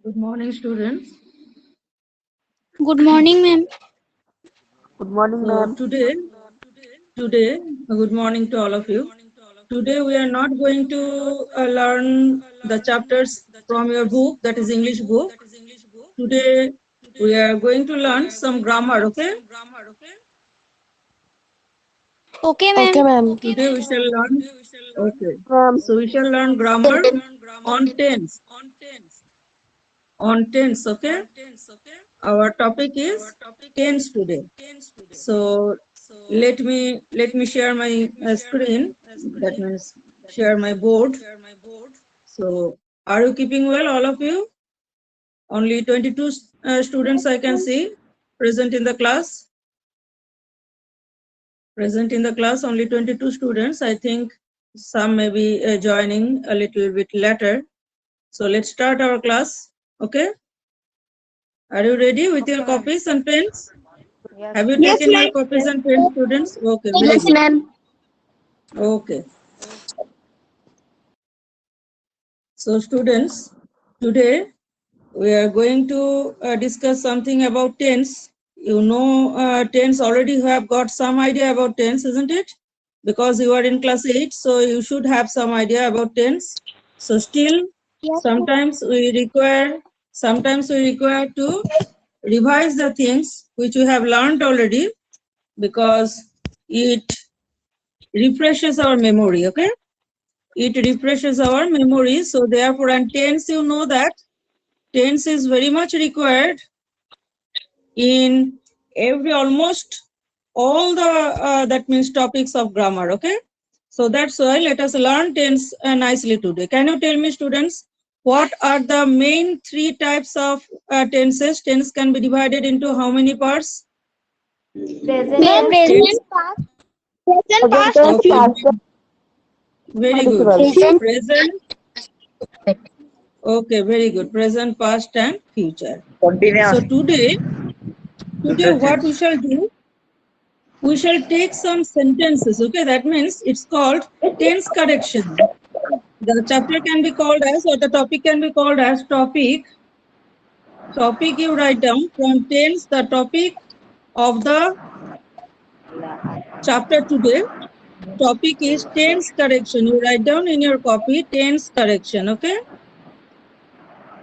Good morning, students. Good morning, ma'am. Good morning, So ma'am. good morning to all of you. Today we are not going to learn the chapters from your book, that is English book. Today we are going to learn some grammar, okay? Okay, Okay, ma'am. ma'am. Today we shall learn, okay. Ma'am. So we shall learn grammar on tense, okay? Our topic is tense today. So let me share my screen. That means share my board. So are you keeping well, all of you? Only 22 students I can see present in the class. Present in the class, only 22 students. I think some may be joining a little bit later. So let's start our class. Okay. Are you ready with your copies and pens? Have you Yes, taken your ma'am. copies and pens, students? Okay, very Yes, good. ma'am. Okay. So students, today we are going to discuss something about tense. You know, tense already have got some idea about tense, isn't it? Because you are in class 8, so you should have some idea about tense. So still, Yes, ma'am. sometimes we require to revise the things which we have learned already, because it refreshes our memory, okay? It refreshes our memory. So therefore, and tense, you know that tense is very much required in every almost all the that means topics of grammar, okay? So that's why let us learn tense nicely today. Can you tell me, students, what are the main three types of tenses? Tense can be divided into how many parts? Ma'am, Tense. present, Present past, and tense, Okay, past future. tense, very good. participle. Present. Present. Okay, very good. Present, past, and future. So Continuous. today Future what we tense. shall do, we shall take some sentences, okay? That means it's called tense correction. The chapter can be called as, or the topic can be called as topic. Topic you write down from tense, the topic of the chapter today. Topic is tense correction. You write down in your copy tense correction, okay?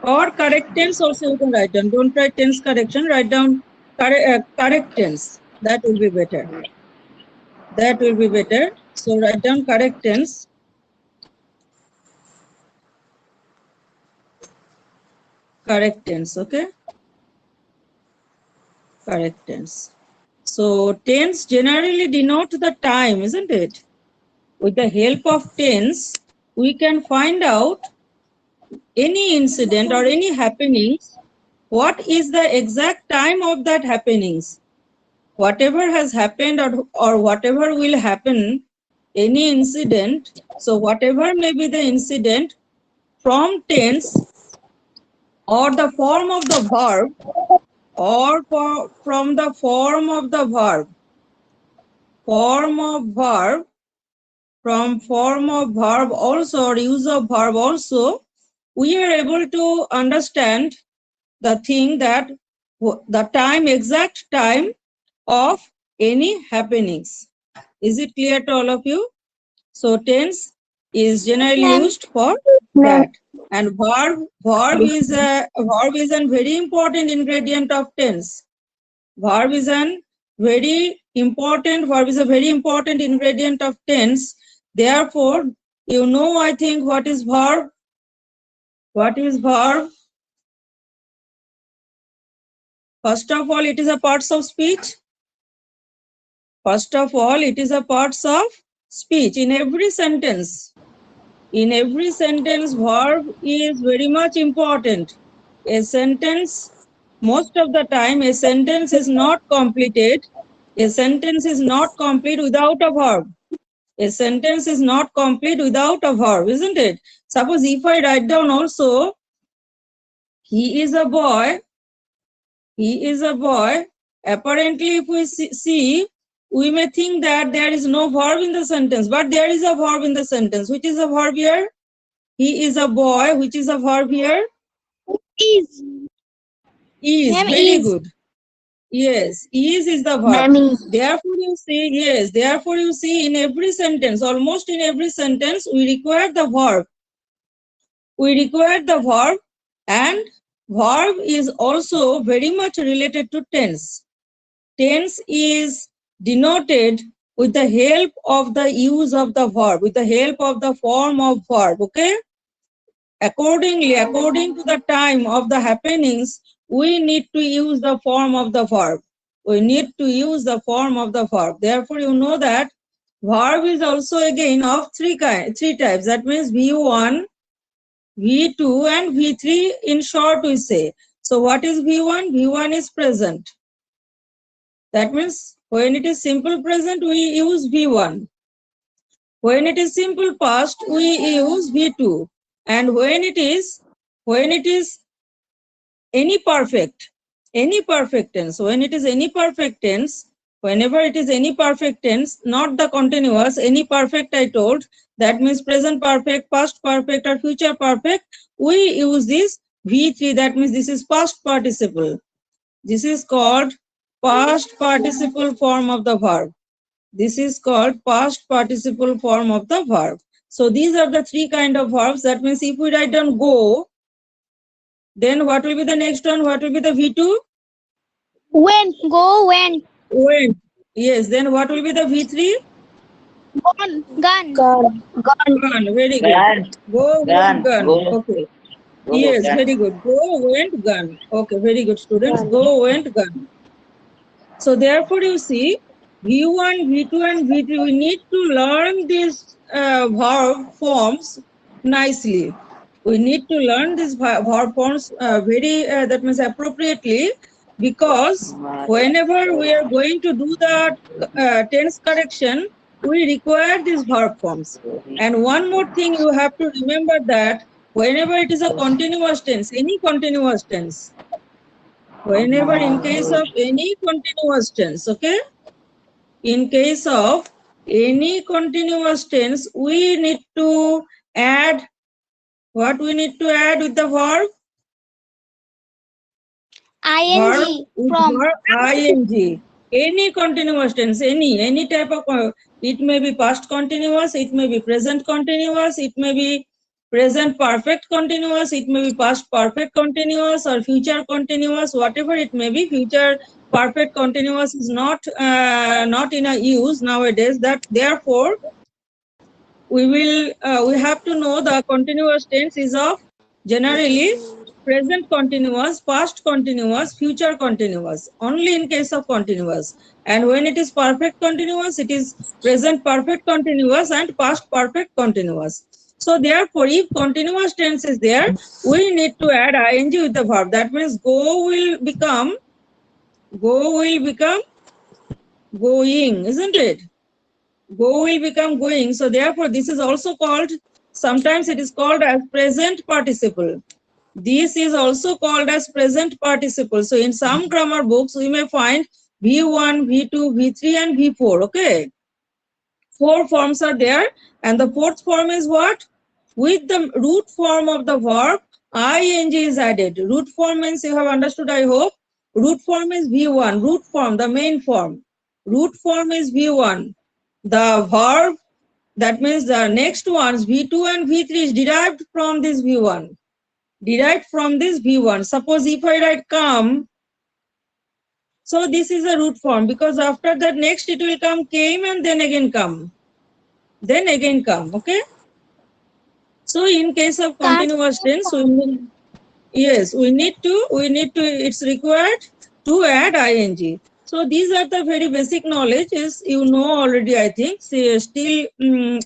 Or correct tense also you can write down. Don't write tense correction, write down correct tense. That will be better. That will be better. So write down correct tense. Correct tense, okay? Correct tense. So tense generally denote the time, isn't it? With the help of tense, we can find out any incident or any happenings, what is the exact time of that happenings. Whatever has happened or whatever will happen, any incident, so whatever may be the incident, from tense or the form of the verb, or from the form of the verb, form of verb, from form of verb also, or use of verb also, we are able to understand the thing that the time, exact time of any happenings. Is it clear to all of you? So tense is generally Ma'am. used for Ma'am. that. And verb is a very important ingredient of tense. Verb is a very important ingredient of tense. Therefore, you know, I think, what is verb? What is verb? First of all, it is a parts of speech. First of all, it is a parts of speech. In every sentence, verb is very much important. A sentence, most of the time, a sentence is not completed. A sentence is not complete without a verb. A sentence is not complete without a verb, isn't it? Suppose if I write down also, he is a boy, he is a boy. Apparently, if we see, we may think that there is no verb in the sentence, but there is a verb in the sentence. Which is a verb here? He is a boy. Which is a verb here? Is. Is, Ma'am, very is. good. Yes, is the verb. Ma'am, is. Therefore, you see, yes, therefore, you see in every sentence, almost in every sentence, we require the verb. We require the verb, and verb is also very much related to tense. Tense is denoted with the help of the use of the verb, with the help of the form of verb, okay? Accordingly, according to the time of the happenings, we need to use the form of the verb. We need to use the form of the verb. Therefore, you know that verb is also again of three types. That means V1, V2, and V3 in short we say. So what is V1? V1 is present. That means when it is simple present, we use V1. When it is simple past, we use V2. And when it is any perfect tense, when it is any perfect tense, whenever it is any perfect tense, not the continuous, any perfect I told, that means present perfect, past perfect, or future perfect, we use this V3, that means this is past participle. This is called past participle form of the verb. This is called past participle form of the verb. So these are the three kind of verbs. That means if we write down go, then what will be the next one? What will be the V2? Went. Go, went. Went. Yes. Then what will be the V3? Gone. Gone. Gone. Gone. Gone. Very good. Gone. Go, went, Gone. gone. Go. Okay. Go. Yes, Gone. very good. Go, went, gone. Okay, very good, students. Gone. Go, went, gone. So therefore, you see, V1, V2, and V3, we need to learn these verb forms nicely. We need to learn these verb forms that means appropriately, because whenever we are going to do the tense correction, we require these verb forms. And one more thing you have to remember, that whenever it is a continuous tense, any continuous tense, whenever in case of any continuous tense, okay? In case of any continuous tense, we need to add, what we need to add with the verb? Verb ing. with From. verb ing. Any continuous tense, any type of, it may be past continuous, it may be present continuous, it may be present perfect continuous, it may be past perfect continuous, or future continuous, whatever it may be. Future perfect continuous is not in a use nowadays. That therefore we have to know the continuous tense is of generally present continuous, past continuous, future continuous, only in case of continuous. And when it is perfect continuous, it is present perfect continuous and past perfect continuous. So therefore, if continuous tense is there, we need to add ing with the verb. That means go will become going, isn't it? Go will become going. So therefore, this is also called, sometimes it is called as present participle. This is also called as present participle. So in some grammar books, we may find V1, V2, V3, and V4. Okay. 4 forms are there. And the fourth form is what? With the root form of the verb, ing is added. Root form means you have understood, I hope. Root form is V1. Root form, the main form. Root form is V1. The verb, that means the next ones, V2 and V3, is derived from this V1. Derived from this V1. Suppose if I write come, so this is a root form, because after that next it will come came and then again come. Then again come, okay? So in case of continuous tense, we need, yes, we need to, it's required to add ing. So these are the very basic knowledge, is you know already, I think. Still,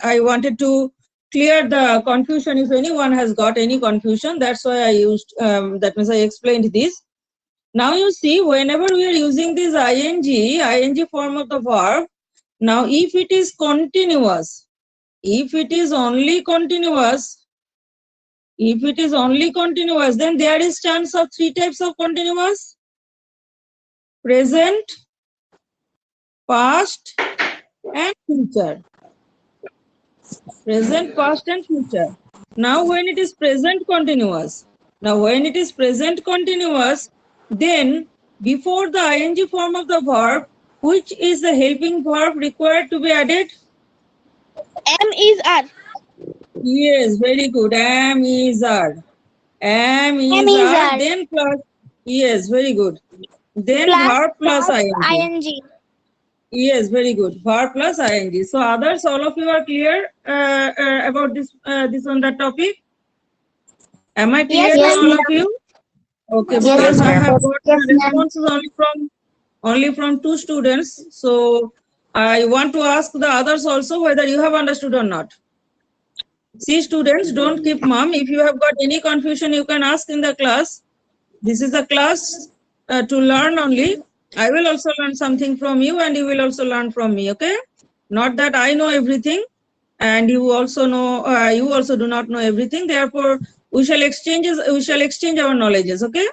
I wanted to clear the confusion. If anyone has got any confusion, that's why I used, that means I explained this. Now you see, whenever we are using this ing form of the verb, now if it is continuous, if it is only continuous, then there is chance of 3 types of continuous: present, past, and future. Present, past, and future. Now when it is present continuous, Now, when it is present continuous, then before the ing form of the verb, which is the helping verb required to be added? M is R. Yes, very good. Am, is, are. Am, is, is, are. are. Then plus. Yes, very good. Then Plus verb plus ing. ing. Yes, very good. Verb plus ing. So others, all of you are clear about this on that topic. Am I clear Yes, to yes, all of you? Okay, Yes, because I ma'am. have got Yes, the ma'am. responses only from 2 students. So I want to ask the others also whether you have understood or not. See, students, don't keep mum. If you have got any confusion, you can ask in the class. This is a class to learn only. I will also learn something from you, and you will also learn from me. Okay? Not that I know everything, and you also know. You also do not know everything. Therefore, we shall exchange our knowledges. Okay?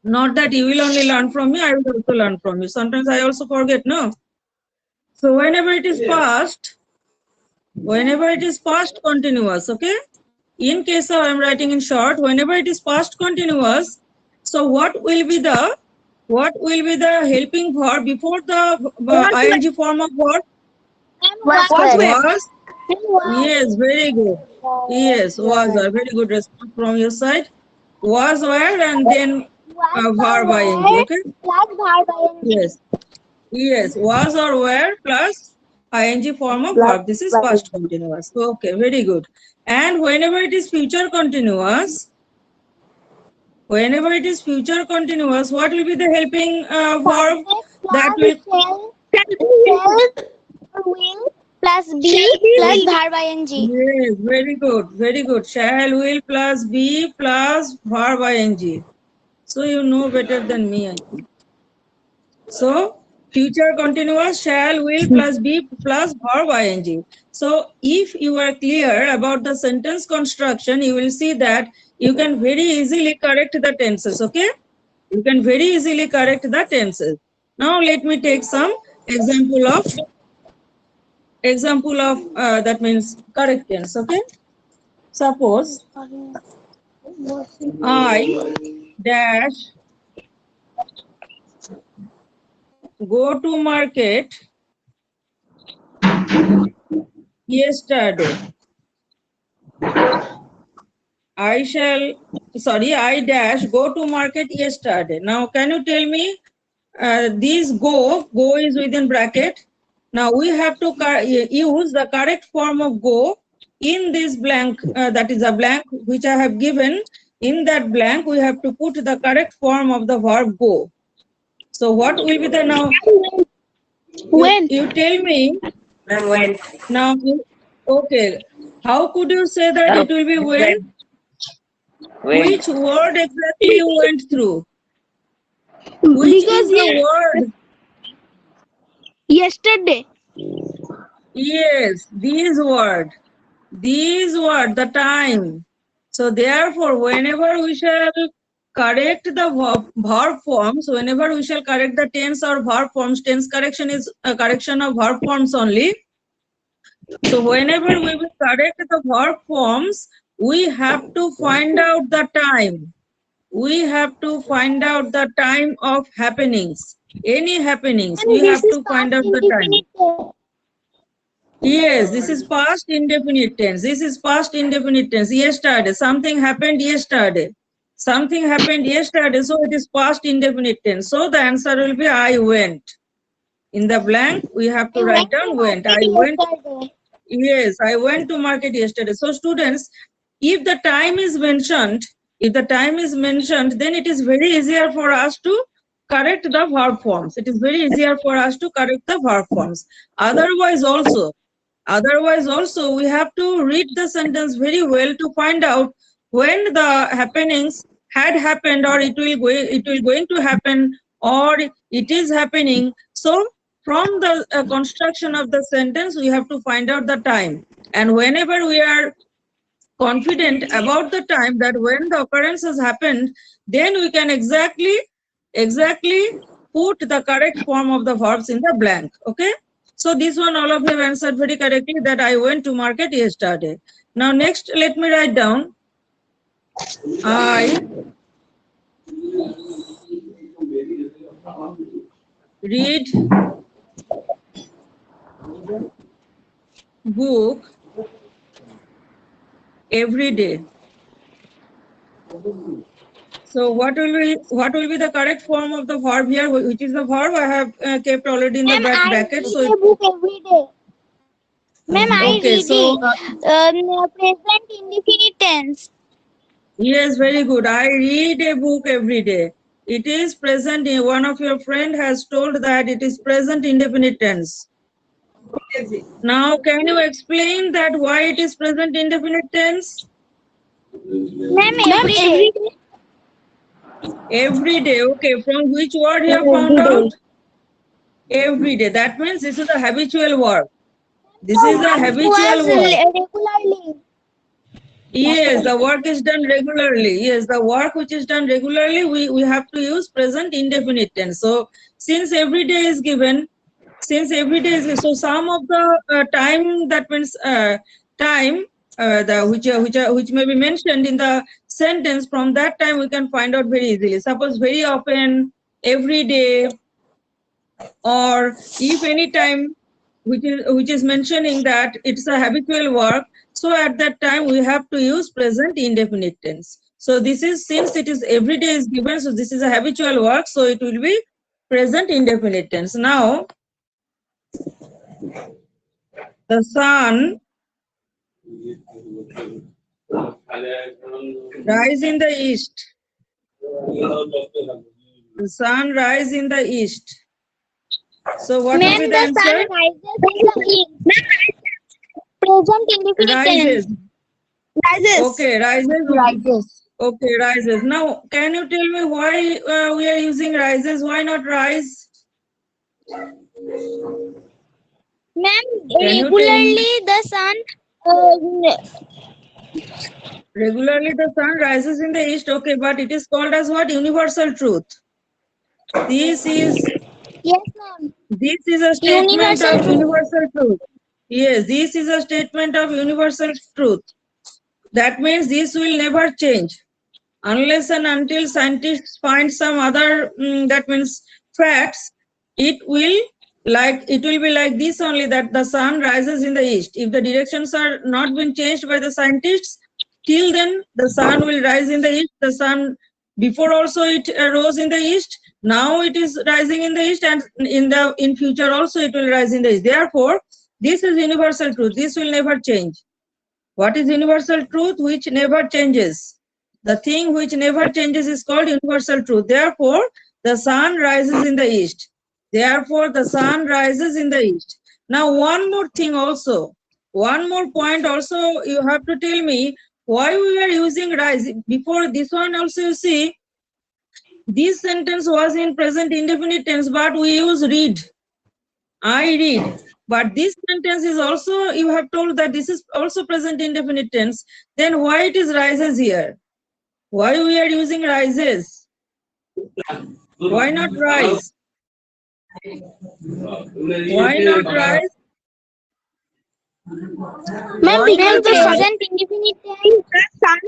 Not that you will only learn from me. I will also learn from you. Sometimes I also forget. No. So whenever it is past continuous. Okay? In case of I'm writing in short, whenever it is past continuous, so what will be the helping verb before the ing form of verb? Was. Yes, very good. Yes, was a very good response from your side. Was, were, and then verb ing. Okay. Plus verb ing. Yes. Yes, was or were plus ing form of Plus verb. This is past continuous. Okay, very good. And whenever it is future continuous, what will be the helping verb that will? Will plus be plus verb ing. Yes, very good, very good. Shall, will plus be plus verb ing. So you know better than me, I think. So future continuous shall, will plus be plus verb ing. So if you are clear about the sentence construction, you will see that you can very easily correct the tenses. Okay, you can very easily correct the tenses. Now let me take some example of that means correct tense. Okay, suppose I dash go to market yesterday. I dash go to market yesterday. Now, can you tell me these go is within bracket. Now we have to use the correct form of go in this blank, that is a blank which I have given. In that blank, we have to put the correct form of the verb go. So what will be the now? When? You tell me. When. Now, okay. How could you say that it will be when? Which word exactly you went through? Which Because is the word? yesterday. Yes, these word, the time. So therefore, whenever we shall correct the verb forms, whenever we shall correct the tense or verb forms, tense correction is a correction of verb forms only. So whenever we will correct the verb forms, we have to find out the time. We have to find out the time of happenings. Any happenings, we have to find out the time. Yes, this is past indefinite tense. This is past indefinite tense. Yesterday, something happened yesterday. Something happened yesterday, so it is past indefinite tense. So the answer will be I went. In the blank, we have to write down went. I went. Yes, I went to market yesterday. So students, if the time is mentioned, then it is very easier for us to correct the verb forms. It is very easier for us to correct the verb forms. Otherwise also we have to read the sentence very well to find out when the happenings had happened, or it will going to happen, or it is happening. So from the construction of the sentence, we have to find out the time. And whenever we are confident about the time that when the occurrence has happened, then we can exactly put the correct form of the verbs in the blank. Okay. So this one all of you have answered very correctly, that I went to market yesterday. Now next, let me write down. I read book every day. So what will be the correct form of the verb here? Which is the verb I have kept already in the Ma'am, I bracket. read So a book every day. Ma'am, I okay, read so present indefinite tense. yes, very good. I read a book every day. It is present. One of your friend has told that it is present indefinite tense. Now, can you explain that why it is present indefinite tense? Ma'am, every day. Every day. Okay. From which word you have found out? Every day. That means this is a habitual verb. This is a habitual verb. Regularly. Yes, the work is done regularly. Yes, the work which is done regularly, we have to use present indefinite tense. So since every day is given, so some of the time, that means time which may be mentioned in the sentence, from that time we can find out very easily. Suppose very often, every day, or if any time which is mentioning that it's a habitual work, so at that time we have to use present indefinite tense. So this is, since it is every day is given, so this is a habitual work, so it will be present indefinite tense. Now the sun rise in the east. The sun rise in the east. So what will be the Ma'am, the sun answer? rises in the east. Present indefinite Rises. tense. Rises. Okay, rises. Rises. Okay, rises. Now, can you tell me why we are using rises? Why not rise? Ma'am, Can you tell me? regularly the sun Regularly the sun rises in the east. Okay, but it is called as what? Universal truth. This is yes, ma'am. a statement Universal of truth. universal truth. Yes, this is a statement of universal truth. That means this will never change unless and until scientists find some other that means facts. It will be like this only, that the sun rises in the east. If the directions are not been changed by the scientists, till then the sun will rise in the east. The sun before also it rose in the east, now it is rising in the east, and in future also it will rise in the east. Therefore this is universal truth, this will never change. What is universal truth? Which never changes. The thing which never changes is called universal truth. Therefore, the sun rises in the east. Therefore, the sun rises in the east. Now, one more thing also. One more point also, you have to tell me why we are using rise. Before this one also, you see, this sentence was in present indefinite tense, but we use read. I read. But this sentence is also, you have told that this is also present indefinite tense. Then why it is rises here? Why we are using rises? Why not rise? Why not rise? Ma'am, Why because not the rise? present indefinite tense the sun.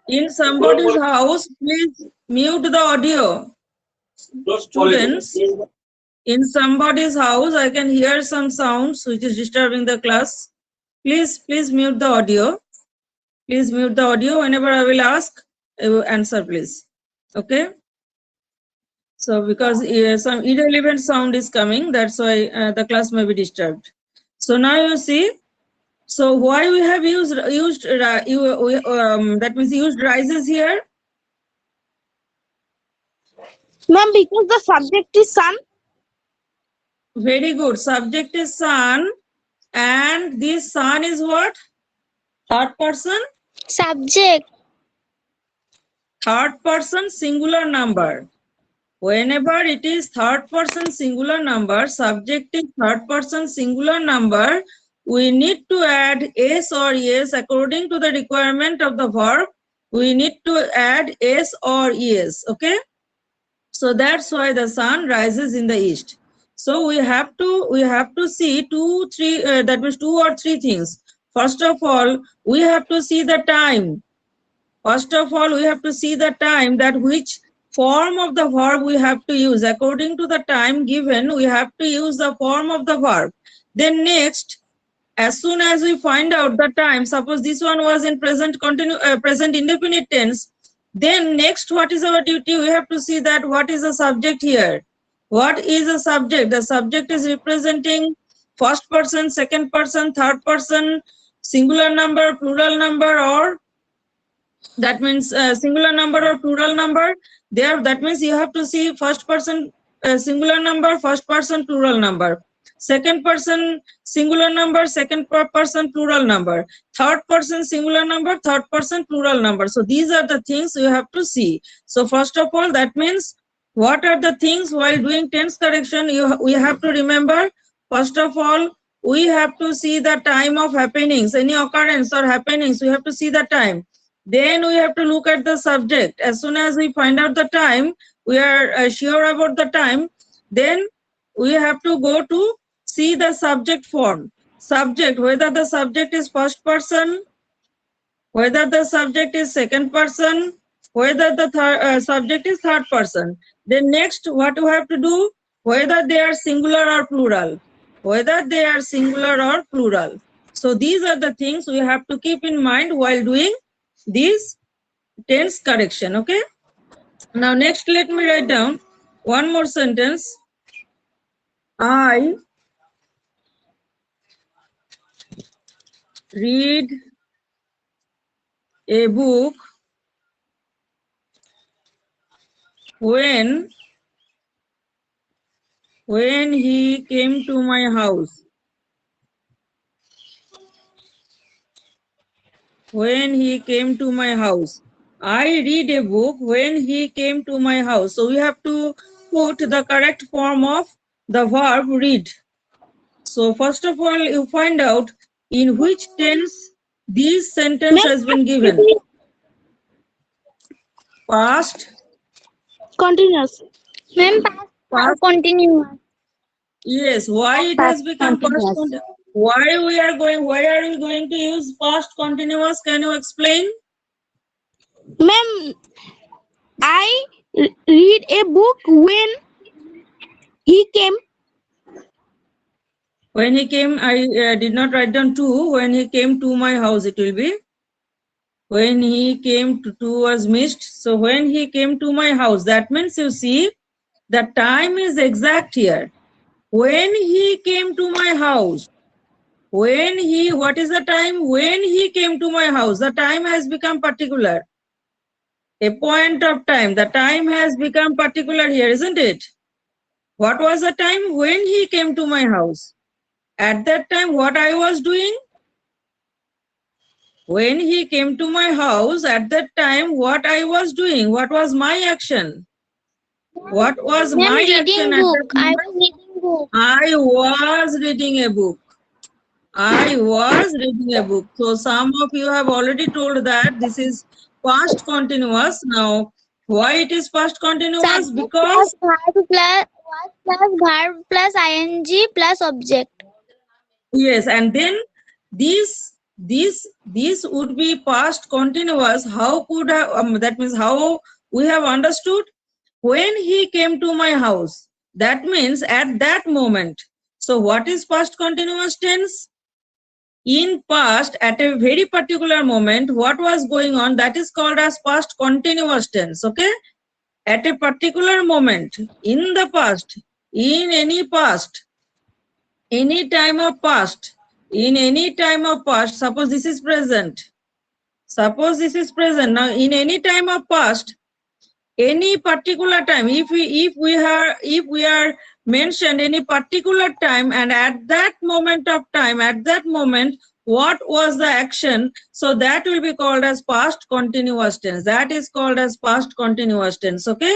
In somebody's house, please mute the audio. Students, in somebody's house, I can hear some sounds which is disturbing the class. Please mute the audio. Please mute the audio. Whenever I will ask, answer please. Okay. So because some irrelevant sound is coming, that's why the class may be disturbed. So now you see. So why we have used that means used rises here? Ma'am, because the subject is sun. Very good. Subject is sun, and this sun is what? Third person? Subject. Third person singular number. Whenever it is third person singular number, subject is third person singular number, we need to add s or es according to the requirement of the verb. We need to add s or es. Okay. So that's why the sun rises in the east. So we have to see that means 2 or 3 things. First of all, we have to see the time. First of all, we have to see the time, that which form of the verb we have to use. According to the time given, we have to use the form of the verb. Then next, as soon as we find out the time, suppose this one was in present indefinite tense, then next, what is our duty? We have to see that what is the subject here. What is the subject? The subject is representing first person, second person, third person, singular number, plural number, or that means singular number or plural number. There, that means you have to see first person singular number, first person plural number, second person singular number, second person plural number, third person singular number, third person plural number. So these are the things you have to see. So first of all, that means what are the things while doing tense correction we have to remember. First of all, we have to see the time of happenings, any occurrence or happenings, we have to see the time. Then we have to look at the subject. As soon as we find out the time, we are sure about the time, then we have to go to see the subject form. Subject, whether the subject is first person, whether the subject is second person, whether the subject is third person. Then next, what we have to do, whether they are singular or plural, whether they are singular or plural. So these are the things we have to keep in mind while doing this tense correction. Okay, now next, let me write down one more sentence. I read a book when he came to my house. When he came to my house. I read a book when he came to my house. So we have to put the correct form of the verb read. So first of all, you find out in which tense this sentence has been given. Past, Continuous. Ma'am, past continuous. yes. Why it has become past continuous? Why we are going to use past continuous? Can you explain? Ma'am, I read a book when he came. When he came, I did not write down to. When he came to my house, it will be. When he came to was missed. So when he came to my house, that means you see, the time is exact here. When he came to my house. When he, what is the time? When he came to my house, the time has become particular. A point of time. The time has become particular here, isn't it? What was the time? When he came to my house. At that time, what I was doing? When he came to my house, at that time, what I was doing? What was my action? What was Ma'am, my reading action at book. that I moment? was reading book. I was reading a book. I was reading a book. So some of you have already told that this is past continuous. Now, why it is past continuous? Subject Because plus verb plus ing plus object. yes, and then this would be past continuous. How could that means how we have understood? When he came to my house, that means at that moment. So what is past continuous tense? In past, at a very particular moment, what was going on, that is called as past continuous tense. Okay, at a particular moment in the past, in any past, any time of past, in any time of past, suppose this is present, suppose this is present. Now in any time of past, any particular time, if we are mentioned any particular time, and at that moment of time, at that moment, what was the action, so that will be called as past continuous tense. That is called as past continuous tense. Okay,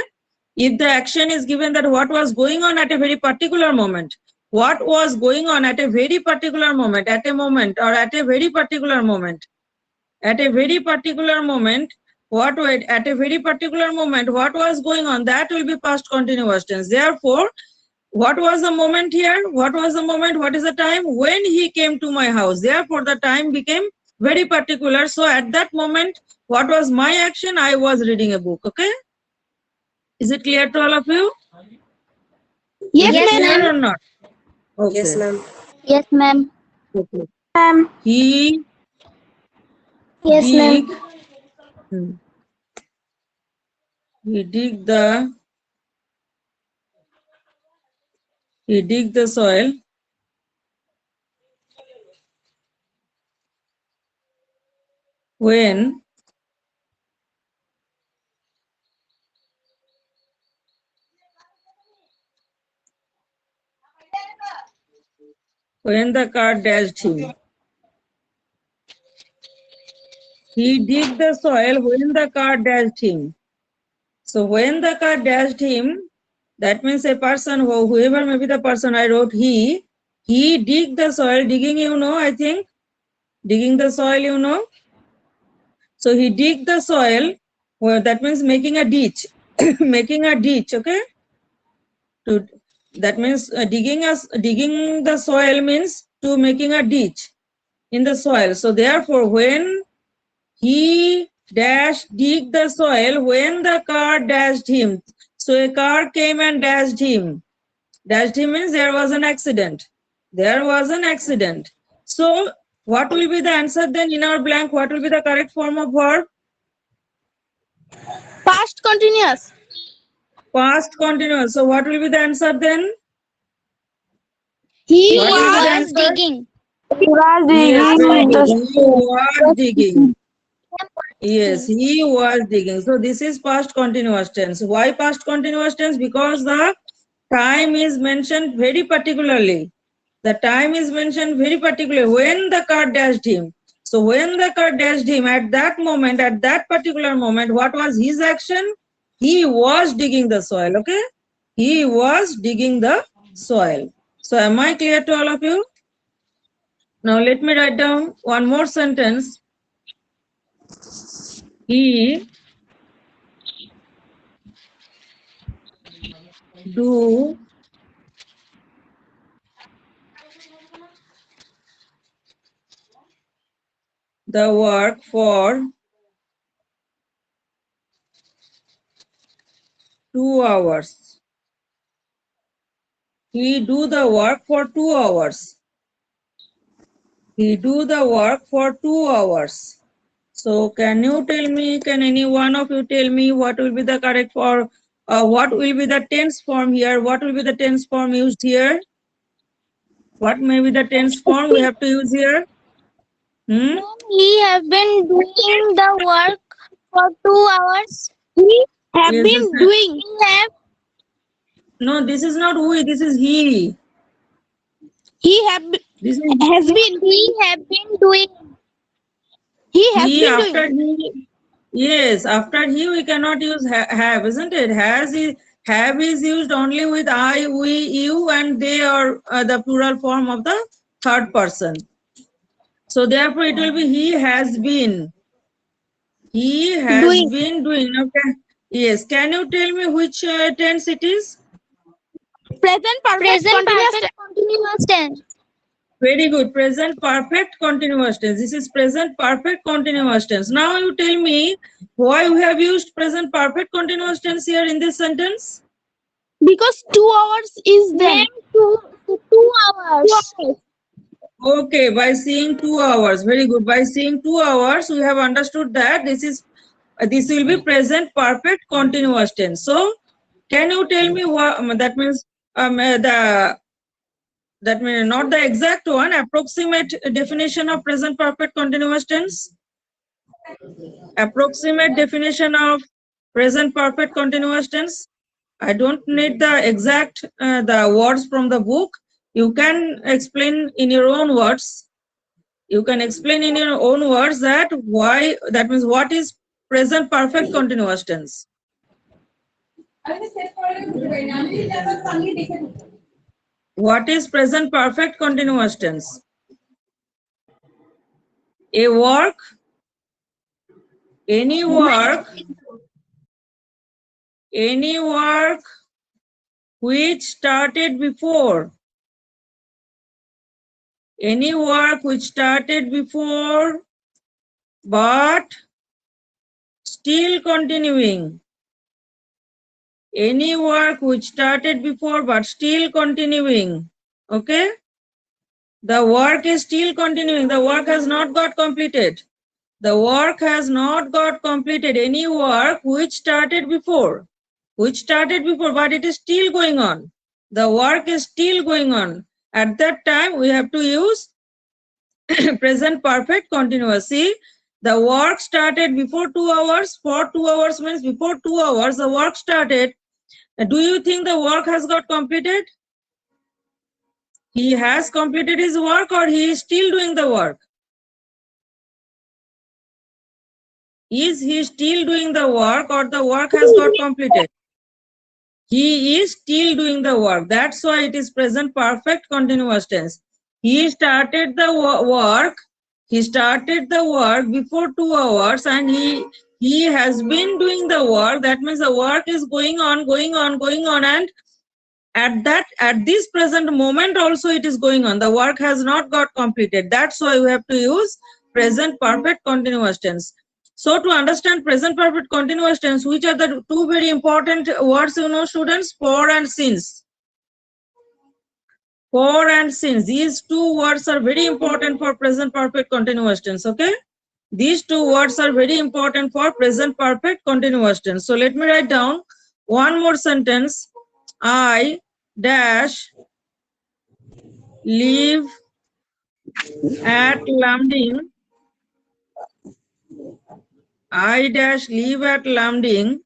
if the action is given, that what was going on at a very particular moment, what was going on at a very particular moment, at a moment, or at a very particular moment, at a very particular moment, at a very particular moment, what was going on, that will be past continuous tense. Therefore, What was the moment here? What was the moment? What is the time? When he came to my house. Therefore, the time became very particular. So at that moment, what was my action? I was reading a book. Okay. Is it clear to all of you? Yes, Is it clear ma'am. or not? Okay. Yes, ma'am. Yes, ma'am. Okay. Ma'am. He Yes, dig. ma'am. He dig the soil. When the car dashed him. He dig the soil when the car dashed him. So when the car dashed him, that means a person, whoever may be the person, I wrote he dig the soil. Digging, you know, I think. Digging the soil, you know. So he dig the soil, well, that means making a ditch. Making a ditch, okay? That means digging the soil means to making a ditch in the soil. So therefore, when he dig the soil, when the car dashed him. So a car came and dashed him. Dashed him means there was an accident. There was an accident. So what will be the answer then in our blank? What will be the correct form of verb? Past continuous. Past continuous. So what will be the answer then? He What will be the was answer? digging. Yes, very good. He was digging. Yes, he was digging. So this is past continuous tense. Why past continuous tense? Because the time is mentioned very particularly. The time is mentioned very particularly when the car dashed him. So when the car dashed him, at that moment, at that particular moment, what was his action? He was digging the soil, okay? He was digging the soil. So am I clear to all of you? Now let me write down one more sentence. He do the work for 2 hours. He do the work for 2 hours. He do the work for 2 hours. So can you tell me, can any one of you tell me what will be the correct for, what will be the tense form here? What will be the tense form used here? What may be the tense form we have to use here? Hmm? He have been doing the work for 2 hours. He have Yes, this been doing. He have. no, this is not we, this is he. He have. This is Has been. He have been doing. He has he been after doing. he. Yes, after he we cannot use have, isn't it? Have is used only with I, we, you, and they are the plural form of the third person. So therefore it will be he has been. He has Doing. been doing. Okay. Yes. Can you tell me which tense it is? Present perfect continuous tense. Very good. Present perfect continuous tense. This is present perfect continuous tense. Now you tell me why we have used present perfect continuous tense here in this sentence. Because 2 hours is there. 2 hours. Okay, by seeing 2 hours. Very good. By seeing 2 hours, we have understood that this will be present perfect continuous tense. So, can you tell me what that means? That means not the exact one. Approximate definition of present perfect continuous tense. Approximate definition of present perfect continuous tense. I don't need the exact the words from the book. You can explain in your own words. You can explain in your own words that why, that means what is present perfect continuous tense. What is present perfect continuous tense? A work, any work which started before. Any work which started before but still continuing. Any work which started before but still continuing. Okay? The work is still continuing. The work has not got completed. The work has not got completed. Any work which started before. Which started before, but it is still going on. The work is still going on. At that time, we have to use present perfect continuous. See, the work started before 2 hours. For 2 hours means before 2 hours, the work started. Do you think the work has got completed? He has completed his work or he is still doing the work? Is he still doing the work or the work has got completed? He is still doing the work. That's why it is present perfect continuous tense. He started the work. He started the work before 2 hours and he has been doing the work. That means the work is going on, and at this present moment also it is going on. The work has not got completed. That's why we have to use present perfect continuous tense. So to understand present perfect continuous tense, which are the two very important words, students? For and since. For and since. These two words are very important for present perfect continuous tense. Okay? These two words are very important for present perfect continuous tense. So let me write down one more sentence. I dash live at Lamding. I dash live at Lamding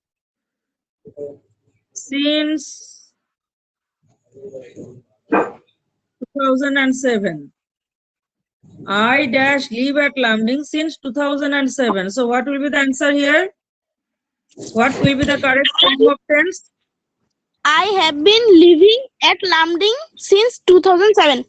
since 2007. I dash live at Lamding since 2007. So what will be the answer here? What will be the correct form of tense? I have been living at Lamding since 2007.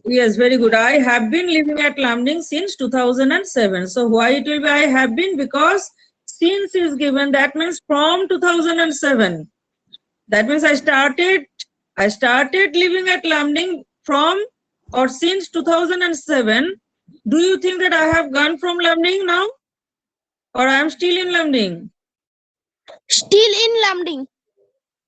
Yes, very good. I have been living at Lamding since 2007. So why it will be I have been? Because since is given, that means from 2007. That means I started living at Lamding from or since 2007. Do you think that I have gone from Lamding now? Or I am still in Lamding? Still in Lamding.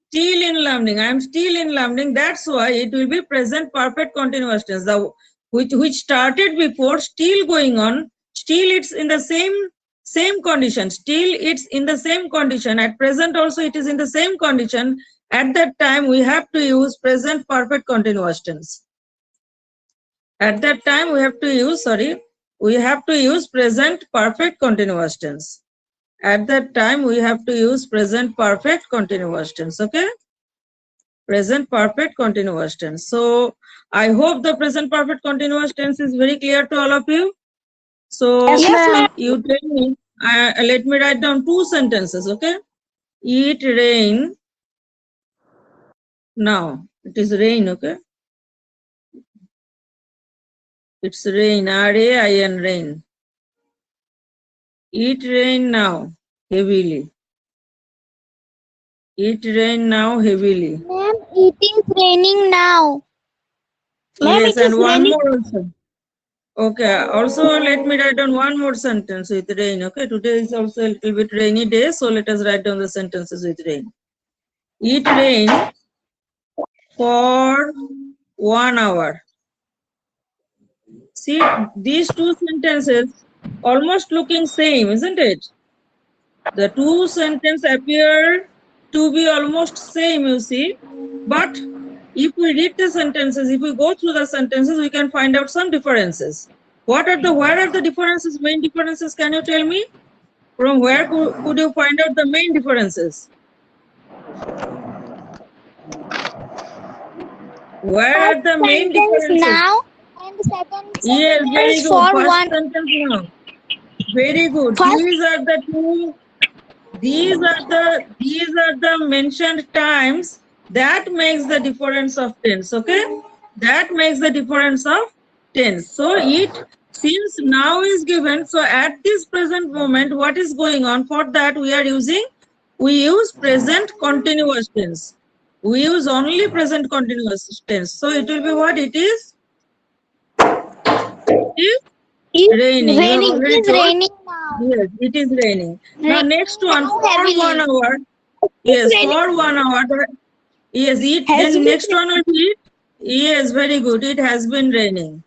Still in Lamding. I am still in Lamding. That's why it will be present perfect continuous tense. The which started before, still going on, still it's in the same condition. Still it's in the same condition. At present also it is in the same condition. At that time we have to use present perfect continuous tense. At that time we have to use present perfect continuous tense. At that time we have to use present perfect continuous tense. Okay? Present perfect continuous tense. So I hope the present perfect continuous tense is very clear to all of you. So Yes, ma'am. you tell me, let me write down two sentences. Okay? It rain now. It is rain. Okay? It's rain. R-A-I-N, rain. It rain now heavily. It rain now heavily. Ma'am, it is raining now. Ma'am, Yes, it is and one raining. more also. Okay, also let me write down one more sentence with rain. Okay, today is also a little bit rainy day, so let us write down the sentences with rain. It rained for 1 hour. See, these two sentences almost looking same, isn't it? The two sentences appear to be almost same, you see. But if we read the sentences, if we go through the sentences, we can find out some differences. Where are the differences, main differences? Can you tell me? From where could you find out the main differences? Where are the main differences? Now and second Yes, very sentence good. for First one. sentence now. Very good. First, These are the two. These are the mentioned times that makes the difference of tense. Okay, that makes the difference of tense. So since now is given, so at this present moment, what is going on? For that we use present continuous tense. We use only present continuous tense. So it will be what? It is? It is raining. You have Raining. already It is told. raining now. Yes, it is raining. Now Raining next one, now for heavily. 1 hour. Yes, for 1 hour. Yes, it. Has Then been next one will be. Yes, very good. It has been raining.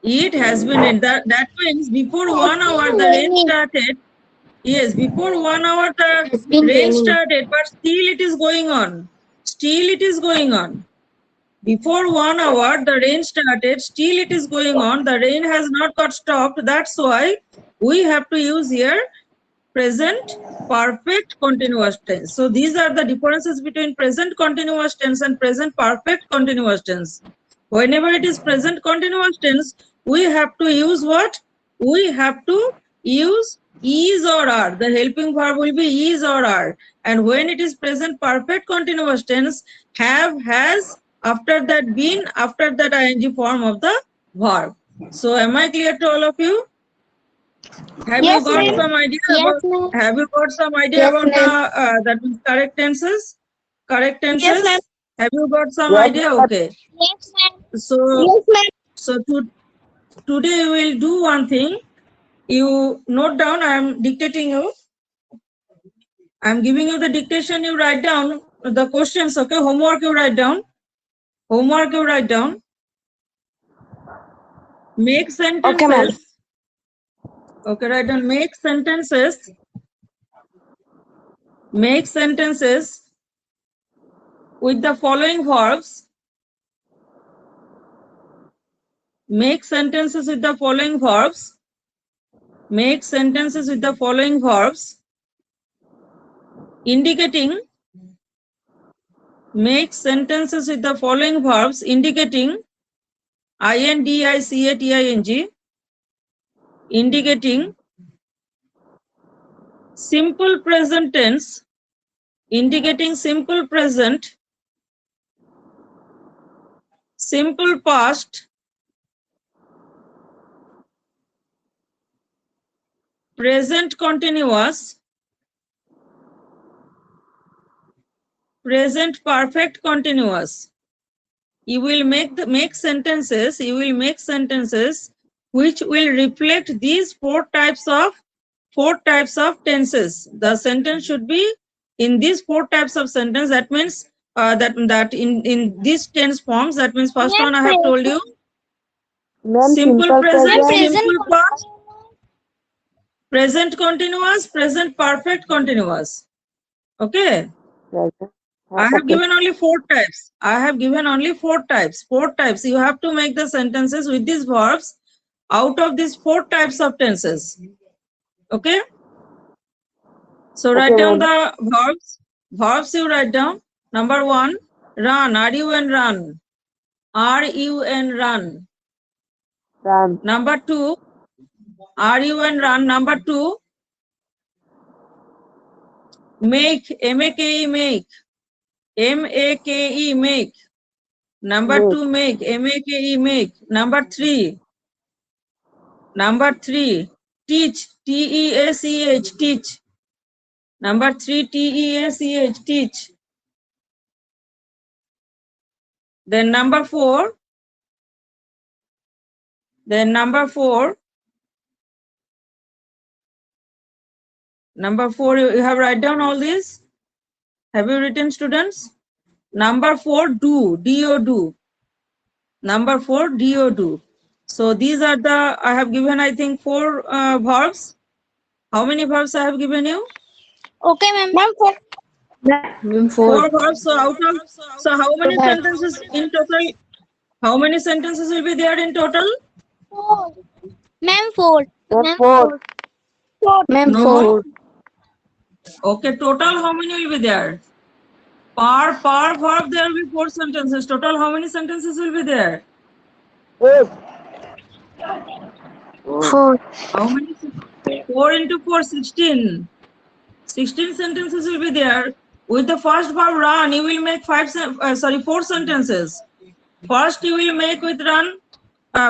It has been raining. That means before 1 hour the rain raining. started. Yes, before 1 hour the Has been rain raining. started, but still it is going on. Still it is going on. Before 1 hour the rain started, still it is going on. The rain has not got stopped. That's why we have to use here present perfect continuous tense. So these are the differences between present continuous tense and present perfect continuous tense. Whenever it is present continuous tense, we have to use what? We have to use is or are. The helping verb will be is or are. And when it is present perfect continuous tense, have, has, after that been, after that ing form of the verb. So am I clear to all of you? Have Yes, you got ma'am. some idea Yes, about? ma'am. Have you got some idea Yes, about ma'am. the that means correct tenses? Correct Yes, tenses. ma'am. Have you got some Yes, idea? ma'am. Okay. Yes, ma'am. So Yes, ma'am. today we will do one thing. You note down. I am dictating you. I am giving you the dictation. You write down the questions. Okay. Homework you write down. Homework you write down. Make sentences. Okay, ma'am. Okay. Write down. Make sentences. Make sentences with the following verbs. Make sentences with the following verbs. Make sentences with the following verbs. Indicating. Make sentences with the following verbs indicating INDICATING. Indicating simple present tense. Indicating simple present. Simple past. Present continuous. Present perfect continuous. You will make sentences. You will make sentences which will reflect these four types of tenses. The sentence should be in these four types of sentence. That means that in these tense forms. That means first one I have told you Ma'am, simple simple present, present. simple past, present continuous, present perfect continuous. Okay. Present. I have Okay. given only four types. I have given only four types. Four types. You have to make the sentences with these verbs out of these four types of tenses. Okay. So Okay, write down ma'am. the verbs. Verbs you write down. Number one, run. R-U-N run. R-U-N run. Run. Number two, R-U-N run. Number two, make. M-A-K-E make. M-A-K-E make. Number Make. two, make. M-A-K-E make. Number three, teach. T-E-A-C-H, teach. Number three, T-E-A-C-H, teach. Then number four, you have write down all these. Have you written, students? Number four, do. D-O do. Number four, D-O do. So these are the, I have given, I think, four verbs. How many verbs I have given you? Okay, ma'am. Ma'am, Four verbs. So how many sentences in total? How many sentences will be there in total? Four. Ma'am, four. Ma'am, four. Ma'am, No. four. Okay, total how many will be there? Per verb there will be four sentences. Total how many sentences will be there? 8. Four. How many? 4 into 4, 16. 16 sentences will be there. With the first verb run, you will make four sentences. First you will make with run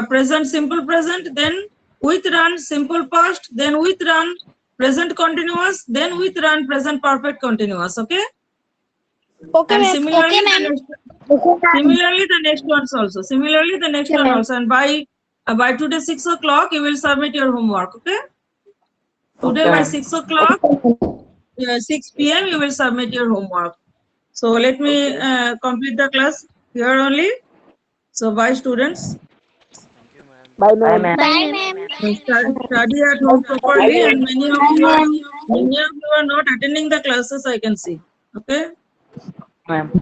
present simple present, then with run simple past, then with run present continuous, then with run present perfect continuous. Okay. Okay, And ma'am. similarly, Okay, the ma'am. next, similarly the next ones also. Similarly, the next Okay, one ma'am. also. And by today 6 o'clock, you will submit your homework. Okay. Today Okay, by ma'am. 6 o'clock, 6 p.m. you will submit your homework. So let me complete the class here only. So bye, students. Bye, ma'am. Bye, ma'am. Study at home properly, and many of you are not attending the classes. I can see. Okay. Ma'am.